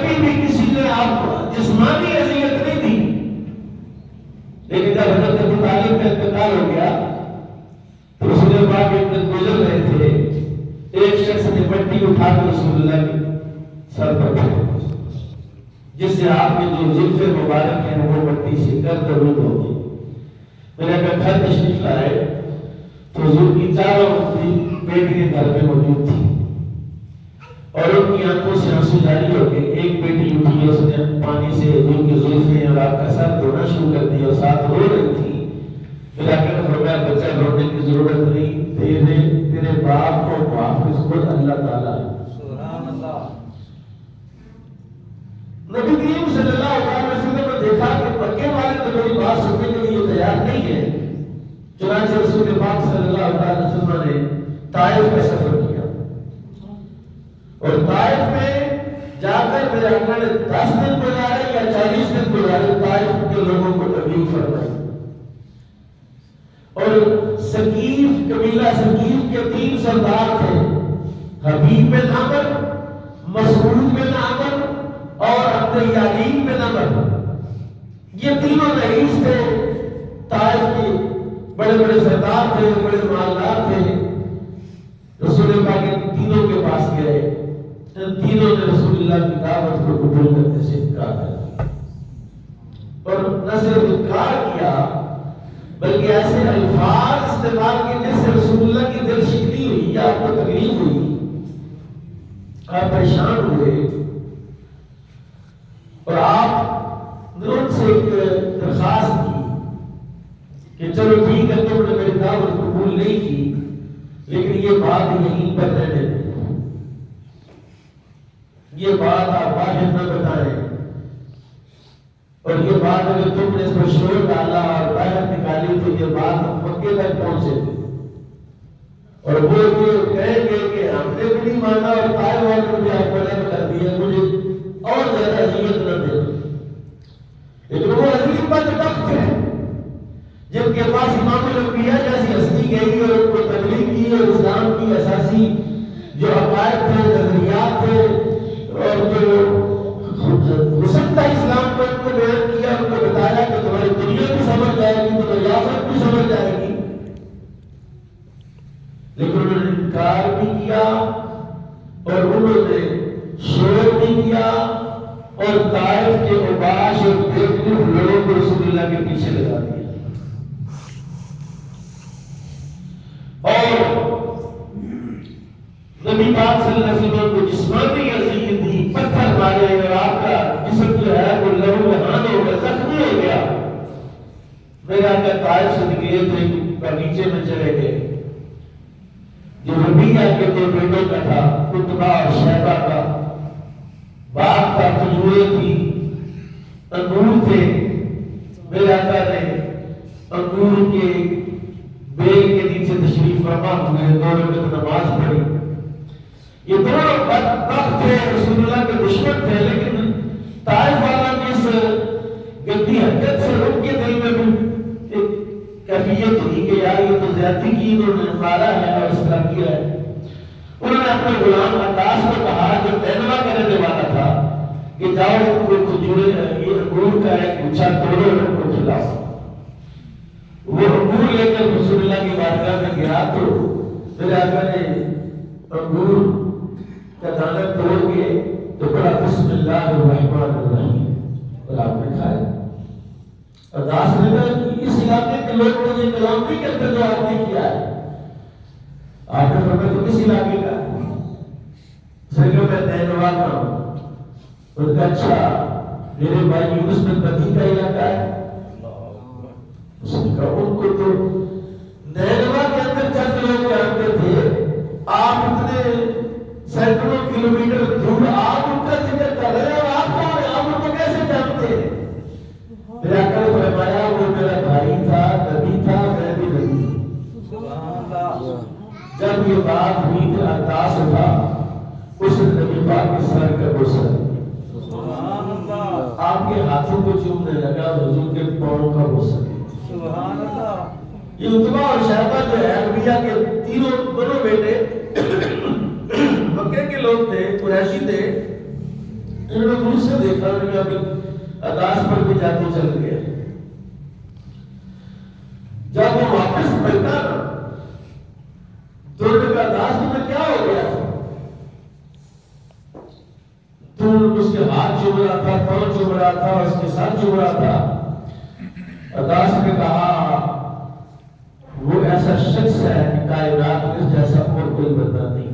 کبھی بھی کسی نے آپ جسمانی اذیت نہیں دی، لیکن جب حضرت ابو طالب کا انتقال ہو گیا تو رسول پاک ایک دن گزر رہے تھے، ایک شخص نے مٹی اٹھا کر رسول اللہ کے سر پر پھینکی، جس سے آپ کے جو زلف مبارک ہیں وہ مٹی سے گرد آلود ہو گئی۔ میں نے کہا گھر تشریف لائے تو حضور کی چاروں بیٹی کے گھر میں موجود تھی اور ان کی آنکھوں سے آنسو جاری ہو گئے۔ ایک بیٹی اٹھی، اس نے پانی سے حضور کے زلفیں اور آپ کا سر دھونا شروع کر دیا اور ساتھ رو رہی تھی۔ پھر آ کر فرمایا بچہ رونے کی ضرورت نہیں، تیرے باپ کو محافظ خود اللہ تعالیٰ ہے۔ سبحان اللہ۔ نبی کریم صلی اللہ علیہ وسلم نے دیکھا کہ مکے والے تو میری بات سننے کے لیے تیار نہیں ہے، چنانچہ رسول پاک صلی اللہ علیہ وسلم نے طائف کا سفر کیا اور طائف میں جا کر میرے آقا نے 10 دن گزارے یا 40 دن گزارے، طائف کے لوگوں کو تبلیغ فرمائی۔ اور ثقیف قبیلہ ثقیف کے 3 سردار تھے، حبیب بن عمرو، مسعود بن عمرو اور عبد یعلیم بن عمرو۔ یہ تینوں رئیس تھے، طائف کے بڑے بڑے سردار تھے، بڑے مالدار تھے۔ رسول پاک ان تینوں کے پاس گئے، ان تینوں نے رسول اللہ کی دعوت کو قبول کرنے سے انکار کیا اور نہ صرف انکار کیا بلکہ ایسے الفاظ استعمال کیے جس سے رسول اللہ کی دل شکنی ہوئی یا آپ کو تکلیف ہوئی، آپ پریشان ہوئے اور آپ نے ان سے ایک درخواست کی کہ چلو ٹھیک ہے تم نے میری دعوت قبول نہیں کی، لیکن یہ بات یہیں پر رہنے دیں، یہ بات آپ باہر نہ بتائیں، اور یہ بات اگر تم نے اس پر شور ڈالا اور باہر نکالی تو یہ بات مکے تک پہنچے گی اور وہ یہ کہیں گے کہ ہم نے بھی نہیں مانا اور طائف والوں نے بھی آپ کو رد کر دیا، مجھے اور زیادہ اذیت نہ دے۔ لیکن وہ عظیم بدبخت ہے جن کے پاس امام الانبیاء جیسی ہستی گئی اور ان کو تبلیغ کی اور اسلام کی اساسی جو عقائد تھے، نظریات تھے اور جو گزشتہ اسلام کو ان کو بیان کیا، ان کو بتایا کہ تمہاری دنیا بھی سمجھ جائے گی، تمہاری آخرت بھی سمجھ جائے گی، لیکن انہوں نے انکار بھی کیا اور انہوں نے شور بھی کیا اور طائف کے اوباش اور بیوقوف لوگوں کو رسول اللہ کے پیچھے لگا دیا۔ اور نبی پاک صلی اللہ علیہ وسلم کو جسمانی اذیت دی، پتھر مارے اور آپ کا جسم جو ہے وہ لہو لہان ہو گیا، زخمی ہو گیا۔ میرے آقا طائف سے نکلے تھے، باغیچے میں چلے گئے، جو ربیعہ کے 2 بیٹوں کا تھا، عتبہ اور شیبہ کا، باغ تھا، کھجوریں تھی، انگور تھے۔ میرے آقا نے انگور کے بیل کے نیچے تشریف فرما ہوئے، 2 رکعت نماز پڑھی۔ یہ دونوں بدبخت تھے، رسول اللہ کے دشمن تھے، لیکن طائف والا کی اس گندی حرکت سے ان کے دل میں بھی ایک کیفیت ہوئی کہ یار یہ تو زیادتی کی، انہوں نے مارا ہے اور اس طرح کیا ہے۔ انہوں نے اپنے غلام عطاس کو کہا جو نینوا کا رہنے والا تھا کہ جاؤ ان کو کھجوریں، یہ انگور کا ایک گچھا توڑو اور ان کو کھلاؤ۔ وہ انگور لے کر رسول اللہ کی بارگاہ میں گیا تو میرے آقا نے انگور کا دانہ توڑ کے تو پڑھا بسم اللہ الرحمن الرحیم اور آپ نے کھایا۔ اور داس نے کہا کہ اس علاقے کے لوگ کو یہ کلام نہیں کرتے جو آپ نے کیا ہے۔ آپ نے فرمایا تو کس علاقے کا ہے؟ اس نے کہا میں نینوا کا ہوں۔ اس نے کہا اچھا میرے بھائی یونس بن بدی کا علاقہ ہے؟ اس نے کہا ان کو تو نینوا کے اندر چند لوگ جانتے تھے، آپ اتنے سینکڑوں کلومیٹر دور آپ ان کا ذکر کر رہے ہیں اور آپ ان کو کیسے جانتے ہیں؟ میرے آقا نے فرمایا وہ میرا بھائی تھا، نبی تھا، میں بھی نبی۔ جب یہ بات ہوئی تو عطاس اٹھا، اس نبی پاک کے سر کا بوسہ آپ کے ہاتھوں کو چومنے لگا، حضور کے پاؤں کا بوسہ۔ یہ عتبہ اور شیبہ جو ہے ربیعہ کے دونوں بیٹے مکے کے لوگ تھے، قریشی تھے، انہوں نے دور سے دیکھا کہ ابھی اداس پر بھی جاتے چل گیا. جب وہ واپس پلٹا نا تو انہوں نے کہا اداس تمہیں کیا ہو گیا؟ تو اس کے ہاتھ چوم رہا تھا، پاؤں چوم رہا تھا، اس کے ساتھ چوم رہا تھا. اداس نے کہا وہ ایسا شخص ہے کہ کائنات میں جیسا اور کوئی بندہ نہیں.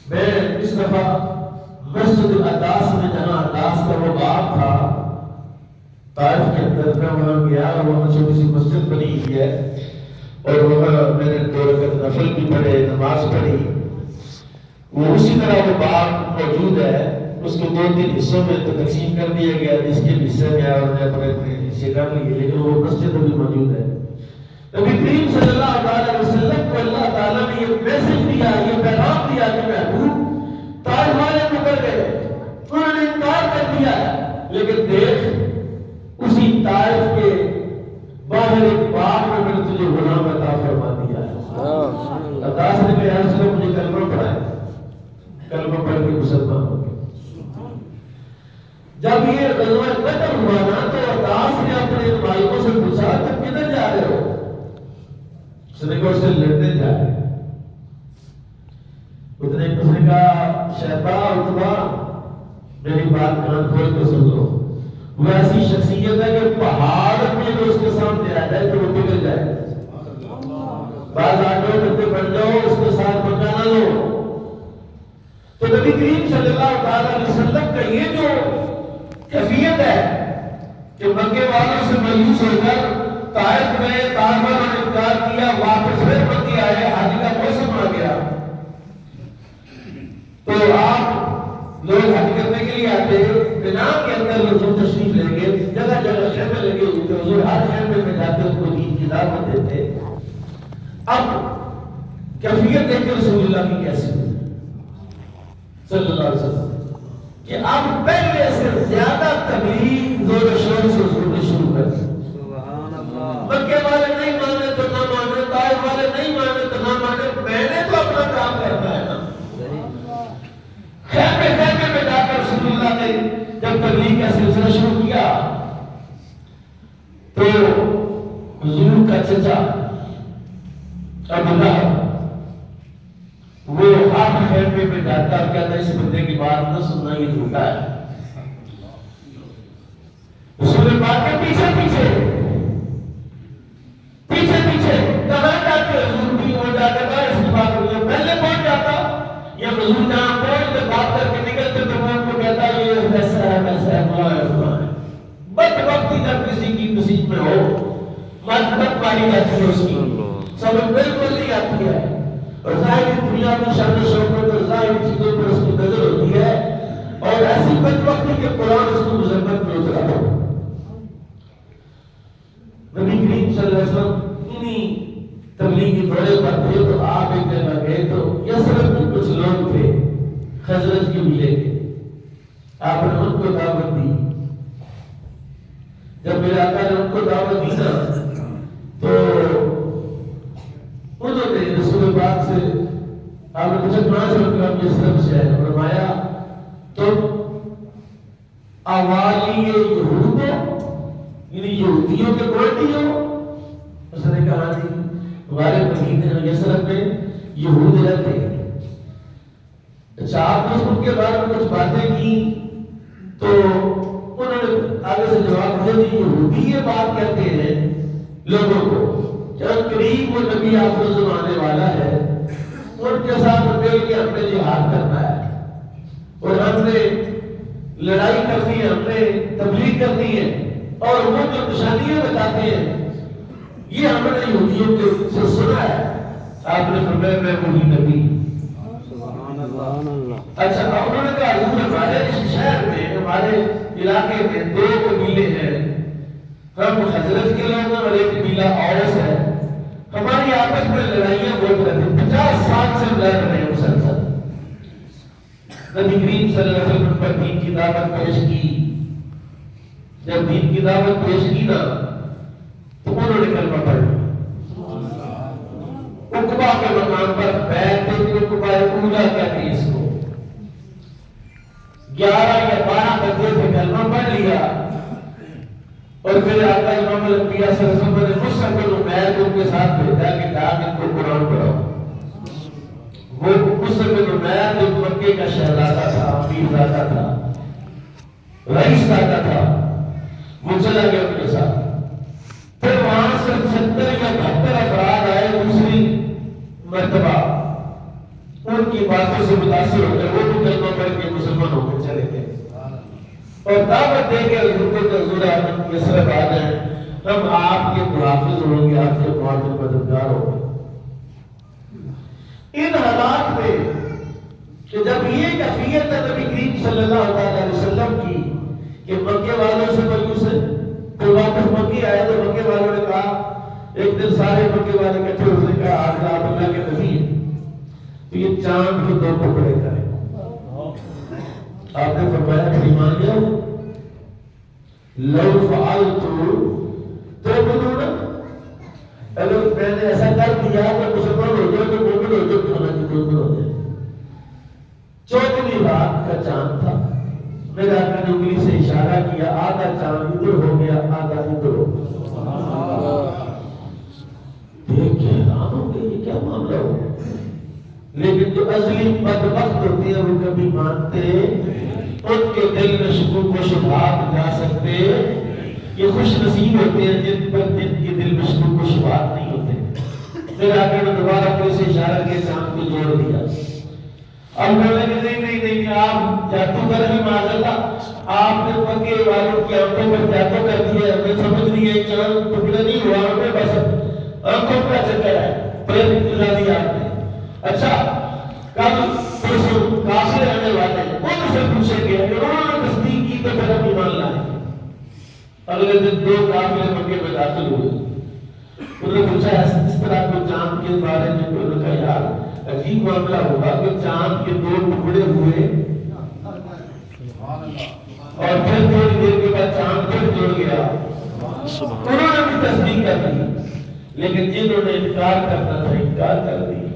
میں اس دفعہ مسجد اداس میں جہاں اداس کا وہ باب تھا طائف کے اندر میں وہاں گیا اور وہاں چھوٹی سی مسجد بنی ہوئی ہے اور وہاں میں نے 2 رکعت نفل بھی پڑھے، نماز پڑھی. وہ اسی طرح وہ باب موجود ہے، اس کو 2-3 حصوں میں تقسیم کر دیا گیا جس کے حصے میں اور اپنے حصے کر لیے، لیکن وہ مسجد بھی موجود ہے. نبی کریم صلی اللہ علیہ وسلم کو اللہ تعالیٰ نے یہ میسج دیا، یہ پیغام دیا کہ محبوب طائف والے مکر گئے، انہوں نے انکار کر دیا، لیکن دیکھ اسی طائف کے باہر ایک باغ میں میں نے تجھے غلام عطا فرما دیا ہے. اداس نے کہا یا رسول اللہ مجھے کلمہ پڑھائے، کلمہ پڑھ کے مسلمان ہو گئے. جب یہ غزوہ بدر ہوا نا تو اداس نے اپنے مالکوں سے پوچھا تم کدھر جا رہے ہو؟ اس نے کہا اس سے لڑنے جا رہے ہیں. اس نے کہا شیبہ عتبہ میری بات کان کھول کے سن لو، وہ ایسی شخصیت ہے کہ پہاڑ میں جو اس کے سامنے آ جائے تو وہ پگھل جائے. بعض آٹھوں بندے بن جاؤ اس کے ساتھ پنگا نہ لو. تو نبی کریم صلی اللہ علیہ وسلم کا یہ جو کیفیت ہے کہ مکے والوں سے مایوس ہو کر طائف میں طائفہ نے انکار کیا، واپس پھر مکے آئے، حج کا موسم آ گیا تو آپ لوگ حج کرنے کے لیے آتے ہیں، بنا کے اندر لوگ تشریف لیں گے، جگہ جگہ خیمے لگے ہوتے ہیں، حضور ہر خیمے میں جاتے ان کو دین کی دعوت دیتے. اب کیفیت دیکھ کے رسول اللہ کی کیسی ہوئی صلی اللہ علیہ وسلم کہ اب پہلے سے زیادہ تبلیغ زور و شور سے حضور نے شروع کر دی. مکے والے نہیں مانے تو نہ مانے، طائف والے نہیں مانے تو نہ مانے، میں نے تو اپنا کام کرنا ہے نا. خیمے خیمے میں جا کر رسول اللہ نے جب تبلیغ کا سلسلہ شروع کیا تو حضور کا چچا ابو لہب وہ ہر خیمے میں جاتا اور کہتا اس بندے کی بات نہ سننا، یہ جھوٹا ہے. رسول پاک کے پیچھے پیچھے کہاں جاتے حضور کی وہ جاتے تھا اس کی بات ہوئی پہلے پہنچ جاتا یا حضور جہاں پہنچ کے بات کر کے نکلتے تو وہ ان کو کہتا یہ ویسا ہے ویسا ہے فلاں ہے فلاں ہے. بد وقتی جب کسی کی مصیبت میں ہو مدد پانی جاتی ہے اس کی سمجھ بالکل نہیں آتی ہے اور ظاہری دنیا میں شان و شوکت اور ظاہری چیزوں پر اس کی نظر ہوتی ہے اور ایسی بد وقتی کے قرآن اس کو مذمت میں اترا دو. نبی کریم صلی اللہ علیہ وسلم تبلیغی دورے پر تھے تو آپ ایک جگہ گئے تو یسرب میں کچھ لوگ تھے خزرج کے ملے کے، آپ نے ان کو دعوت دی. جب میرے آقا نے ان کو دعوت دی نا تو انہوں نے رسول پاک سے آپ نے پوچھا کہاں سے ان کا یسرب سے ہے، فرمایا تم اوالی یہود ہو یعنی یہودیوں کے گوٹی ہو؟ اس نے کہا جی ہمارے مدینے یسرب میں یہود رہتے ہیں. اچھا آپ نے ان کے بارے میں کچھ باتیں کی تو انہوں نے آگے سے جواب دیا کہ یہودی یہ بات کہتے ہیں لوگوں کو جب قریب وہ نبی آخر زمانے والا ہے ان کے ساتھ مل کے ہم نے جہاد کرنا ہے اور ہم نے لڑائی کرنی ہے، ہم نے تبلیغ کرنی ہے اور وہ جو نشانیاں بتاتے ہیں یہ ہم نے یہودیوں کے سے سنا ہے. آپ نے فرمایا میں وہی نبی. اچھا انہوں نے کہا حضور ہمارے اس شہر میں ہمارے علاقے میں 2 قبیلے ہیں، ہم حضرت کے لوگ ہیں اور ایک قبیلہ اوس ہے، ہماری آپس میں لڑائیاں بہت رہتی ہیں، 50 سال سے لڑ رہے ہیں مسلسل. نبی کریم صلی اللہ علیہ وسلم پر دین کی دعوت پیش کی. جب دین کی دعوت پیش کی نا تو انہوں نے کلمہ پڑھ لیا. عقبہ کے مقام پر بیعت عقبہ اولا کہتے ہیں اس کو. 11 یا 12 بندے تھے کلمہ پڑھ لیا اور پھر آقا امام الانبیاء صلی اللہ علیہ وسلم نے مصعب بن عمیر کو ان کے ساتھ بھیجا کہ جا کے ان کو قرآن پڑھاؤ. وہ مصعب بن عمیر جو مکے کا شہزادہ تھا، امیر زادہ تھا، رئیس زادہ تھا، وہ چلا گیا ان کے ساتھ. پھر وہاں سے 70 یا 72 افراد آئے دوسری مرتبہ، ان کی باتوں سے متاثر ہو گئے، وہ بھی کلمہ پڑھ کے مسلمان ہو کے چلے گئے اور دعوت دے کے حضور کو حضور اعظم یسرب آ جائیں، ہم آپ کے محافظ ہوں گے، آپ کے معاون مددگار ہوں گے. ان حالات میں کہ جب یہ کیفیت ہے نبی کریم صلی اللہ علیہ وسلم کی کہ مکے والوں سے مایوس ہے، تو واپس مکے آئے تو مکے والوں نے کہا، ایک دن سارے مکے والے اکٹھے ہونے کا، آج آپ اللہ کے نبی ہیں تو یہ چاند کو 2 ٹکڑے کریں. آپ نے فرمایا کہ ایمان لیا لو فعلت تو بدون، اگر میں نے ایسا کر دیا تو مسلمان ہو جاؤ تو مومن ہو جاؤ، کھانا کی مومن ہو جائے. 14ویں رات کا چاند تھا، میرے آقا نے انگلی سے اشارہ کیا، آدھا چاند ادھر ہو گیا، آدھا ادھر ہو گیا. دیکھ کے حیران ہو گئے یہ کیا معاملہ ہو. لیکن جو ازلی بدبخت ہوتے ہیں وہ کبھی مانتے، ان کے دل میں شکوک و شبہات جا سکتے. یہ خوش نصیب ہوتے ہیں جن کے دل میں شکوک و شبہات نہیں ہوتے. پھر آگے نے دوبارہ کوئی سے اشارہ کے چاند کو جوڑ دیا. اب کہنے کہ نہیں آپ جادوگر ہیں، معاذاللہ آپ نے مکے والوں کی آنکھوں پر جادو کر دیا، ہمیں سمجھ نہیں ہے چاند ٹکڑا نہیں ہوا، ہمیں بس آنکھوں کا چکر ہے. پھر دلا دیا آپ نے. اچھا کل پرسوں کافر آنے والے ان سے پوچھیں گے کہ انہوں نے تصدیق کی تو پھر ہم ایمان لائیں. اگلے دن 2 قافلے مکے میں داخل ہوئے. انہوں نے پوچھا اس طرح کو چاند کے بارے میں، انہوں نے کہا یار عجیب معاملہ ہوگا کہ چاند کے 2 ٹکڑے ہوئے اور پھر تھوڑی دیر کے بعد چاند پھر جڑ گیا. انہوں نے بھی تصدیق کر دی، لیکن جنہوں نے انکار کرنا تھا انکار کر دی.